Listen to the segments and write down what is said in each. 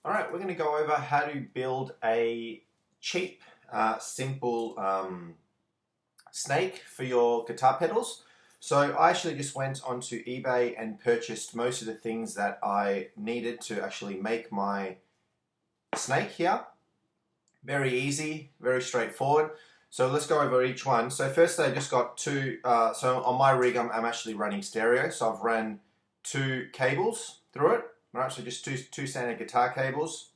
Alright, we're going to go over how to build a cheap, simple snake for your guitar pedals. So I actually just went onto eBay and purchased most of the things that I needed to actually make my snake here. Very easy, very straightforward. So let's go over each one. So first I just got two, so on my rig I'm actually running stereo, so I've ran two cables through it. Right, so just two standard guitar cables.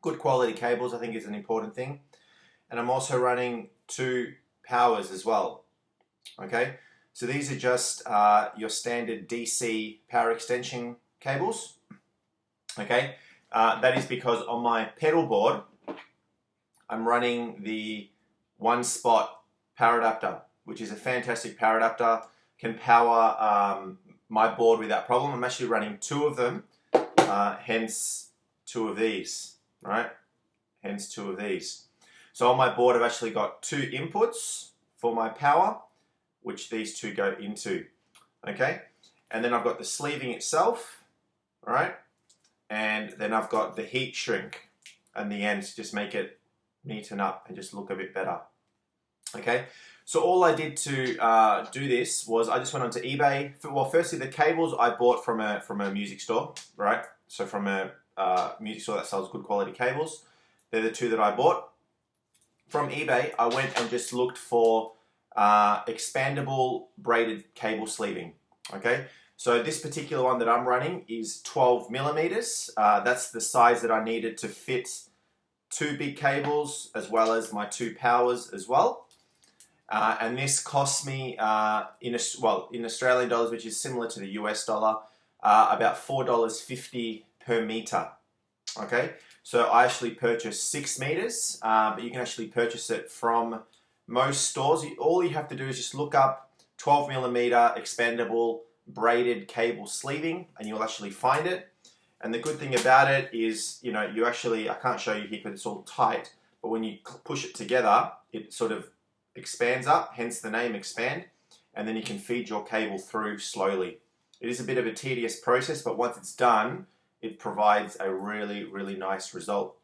Good quality cables, I think, is an important thing. And I'm also running two powers as well. Okay, so these are just your standard DC power extension cables. Okay, that is because on my pedal board, I'm running the one spot power adapter, which is a fantastic power adapter. Can power my board without problem. I'm actually running two of them. Hence two of these, right? Hence two of these. So on my board I've actually got two inputs for my power, which these two go into, okay? And then I've got the sleeving itself, right? And then I've got the heat shrink and the ends, just make it neaten up and just look a bit better, okay? So all I did to do this was I just went onto eBay. Well, firstly, the cables I bought from a music store, right? So from a music store that sells good quality cables. They're the two that I bought. From eBay, I went and just looked for expandable braided cable sleeving. Okay, so this particular one that I'm running is 12 millimeters. That's the size that I needed to fit two big cables as well as my two powers as well. And this cost me, in Australian dollars, which is similar to the US dollar, about $4.50 per meter. Okay, so I actually purchased 6 meters, but you can actually purchase it from most stores. All you have to do is just look up 12 millimeter expandable braided cable sleeving, and you'll actually find it. And the good thing about it is, you know, you actually, I can't show you here because it's all tight, but when you push it together, it sort of expands up, hence the name Expand, and then you can feed your cable through slowly. It is a bit of a tedious process, but once it's done, it provides a really, really nice result.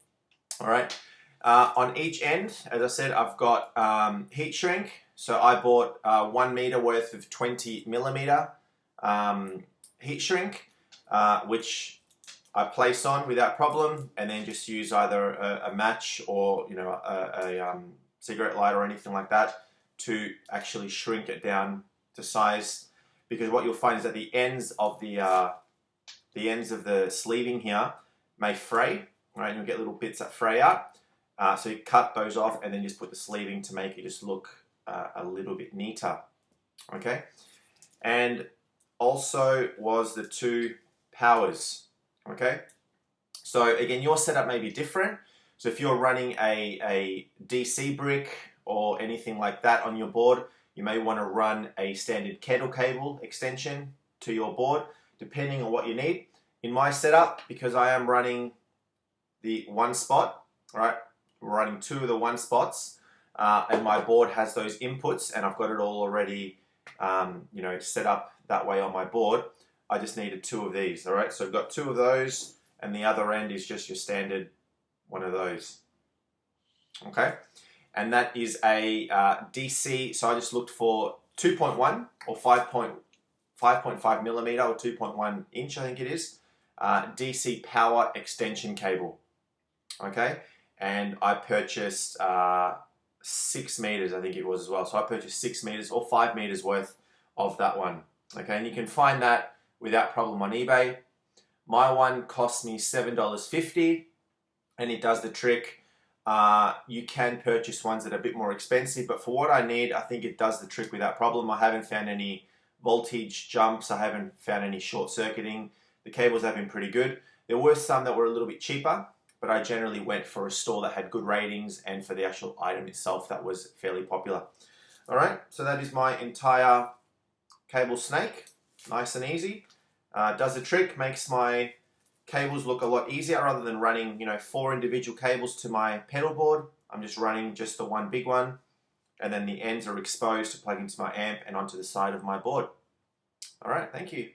All right. On each end, as I said, I've got heat shrink. So I bought 1 meter worth of 20 millimeter heat shrink, which I place on without problem, and then just use either a match or, you know, a cigarette lighter or anything like that to actually shrink it down to size. Because what you'll find is that the ends of the sleeving here may fray, right? You'll get little bits that fray out. So you cut those off and then just put the sleeving to make it just look a little bit neater, okay? And also was the two powers, okay? So again, your setup may be different. So if you're running a DC brick or anything like that on your board, you may want to run a standard kettle cable extension to your board, depending on what you need. In my setup, because I am running the one spot, right? We're running two of the one spots, and my board has those inputs, and I've got it all already, you know, set up that way on my board. I just needed two of these, all right? So I've got two of those, and the other end is just your standard one of those, okay? And that is a DC, so I just looked for 2.1 or 5.5 millimeter or 2.1 inch, I think it is, DC power extension cable, okay? And I purchased 6 meters, I think it was as well. So I purchased 6 meters or 5 meters worth of that one, okay? And you can find that without problem on eBay. My one cost me $7.50, and it does the trick. You can purchase ones that are a bit more expensive, but for what I need, I think it does the trick without problem. I haven't found any voltage jumps. I haven't found any short circuiting. The cables have been pretty good. There were some that were a little bit cheaper, but I generally went for a store that had good ratings and for the actual item itself that was fairly popular. All right, so that is my entire cable snake. Nice and easy. Does the trick, makes my cables look a lot easier rather than running, you know, 4 individual cables to my pedal board. I'm just running just the one big one, and then the ends are exposed to plug into my amp and onto the side of my board. All right, thank you.